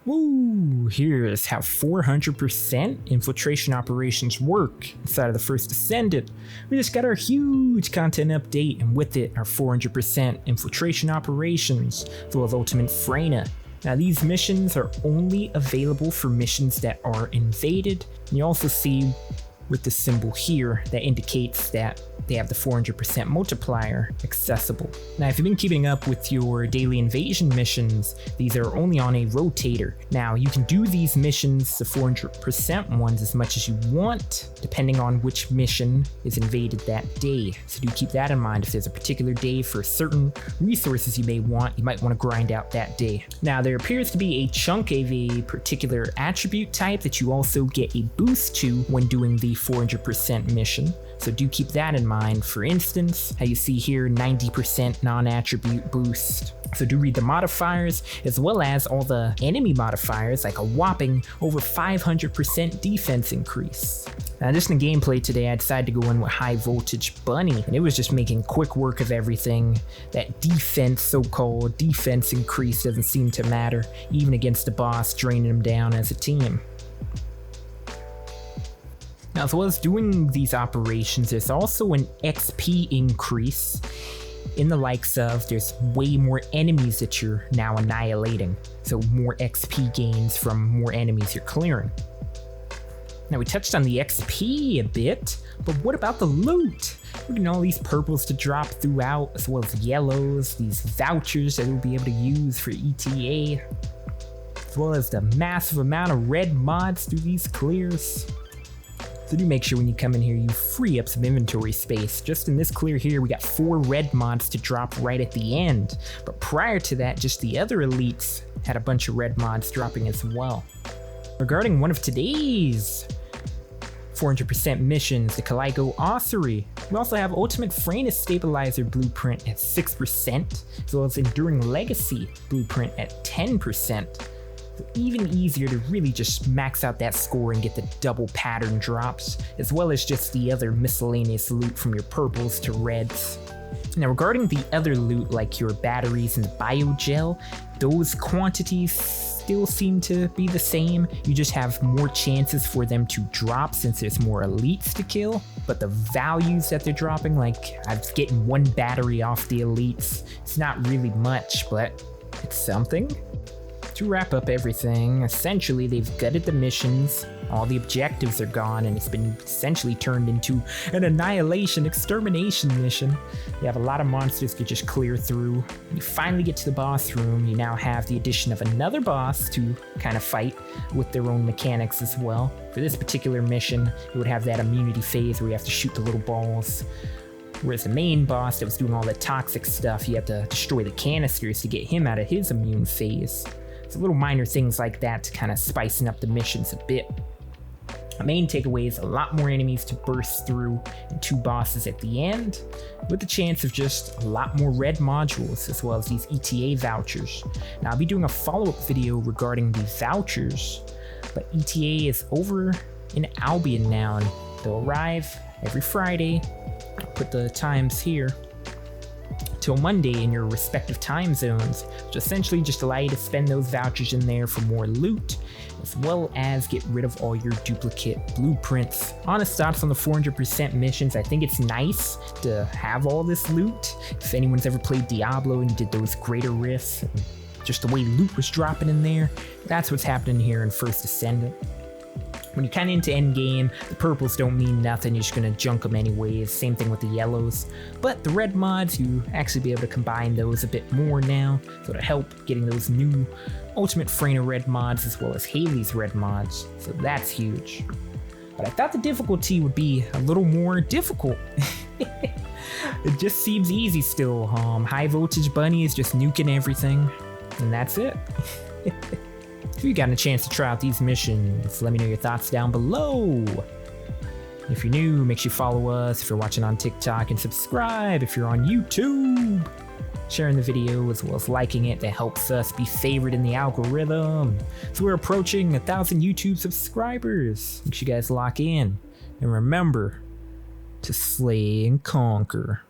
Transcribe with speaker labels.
Speaker 1: Woo! Here's how 400% infiltration operations work inside of the first Descendant. We just got our huge content update, and with it, our 400% infiltration operations, as well as Ultimate Freyna. Now these missions are only available for missions that are invaded, and you also see with the symbol here that indicates that they have the 400% multiplier accessible. Now, if you've been keeping up with your daily invasion missions, these are only on a rotator. Now, you can do these missions, the 400% ones, as much as you want, depending on which mission is invaded that day. So do keep that in mind. If there's a particular day for certain resources you may want, you might want to grind out that day. Now, there appears to be a chunk of a particular attribute type that you also get a boost to when doing the 400% mission. So do keep that in mind. For instance, how you see here, 90% non-attribute boost. So do read the modifiers, as well as all the enemy modifiers, like a whopping over 500% defense increase. Now just in the gameplay today, I decided to go in with High Voltage Bunny, and it was just making quick work of everything. That defense, so-called defense increase, doesn't seem to matter, even against the boss, draining them down as a team. Now, as well as doing these operations, there's also an XP increase in the likes of there's way more enemies that you're now annihilating. So more XP gains from more enemies you're clearing. Now, we touched on the XP a bit, but what about the loot? We're getting all these purples to drop throughout, as well as yellows, these vouchers that we'll be able to use for ETA, as well as the massive amount of red mods through these clears. So do make sure when you come in here, you free up some inventory space. Just in this clear here, we got 4 red mods to drop right at the end. But prior to that, just the other elites had a bunch of red mods dropping as well. Regarding one of today's 400% missions, the Calico Ossuary, we also have Ultimate Freyna Stabilizer Blueprint at 6%, as well as Enduring Legacy Blueprint at 10%. Even easier to really just max out that score and get the double pattern drops, as well as just the other miscellaneous loot from your purples to reds. Now, regarding the other loot like your batteries and the biogel, those quantities still seem to be the same. You just have more chances for them to drop since there's more elites to kill, but the values that they're dropping, like I was getting 1 battery off the elites, it's not really much, but it's something. To wrap up everything, essentially they've gutted the missions, all the objectives are gone, and it's been essentially turned into an annihilation extermination mission. You have a lot of monsters to just clear through. When you finally get to the boss room, you now have the addition of another boss to kind of fight with their own mechanics as well. For this particular mission, it would have that immunity phase where you have to shoot the little balls. Whereas the main boss that was doing all the toxic stuff, you have to destroy the canisters to get him out of his immune phase. So little minor things like that to kind of spicing up the missions a bit. The main takeaway is a lot more enemies to burst through and 2 bosses at the end, with the chance of just a lot more red modules, as well as these ETA vouchers. Now I'll be doing a follow-up video regarding the vouchers, but ETA is over in Albion now, and they'll arrive every Friday. I'll put the times here till Monday in your respective time zones, which essentially just allow you to spend those vouchers in there for more loot, as well as get rid of all your duplicate blueprints. Honest thoughts on the 400% missions, I think it's nice to have all this loot. If anyone's ever played Diablo and did those greater rifts, and just the way loot was dropping in there, that's what's happening here in First Descendant. When you're kind of into endgame, the purples don't mean nothing, you're just going to junk them anyways, same thing with the yellows. But the red mods, you actually be able to combine those a bit more now, so to help getting those new Ultimate Freyna red mods as well as Haley's red mods, so that's huge. But I thought the difficulty would be a little more difficult. It just seems easy still. High Voltage Bunny is just nuking everything, and that's it. If you got a chance to try out these missions, let me know your thoughts down below. If you're new, make sure you follow us if you're watching on TikTok, and subscribe if you're on YouTube. Sharing the video as well as liking it, that helps us be favored in the algorithm. So we're approaching 1,000 YouTube subscribers. Make sure you guys lock in. And remember to slay and conquer.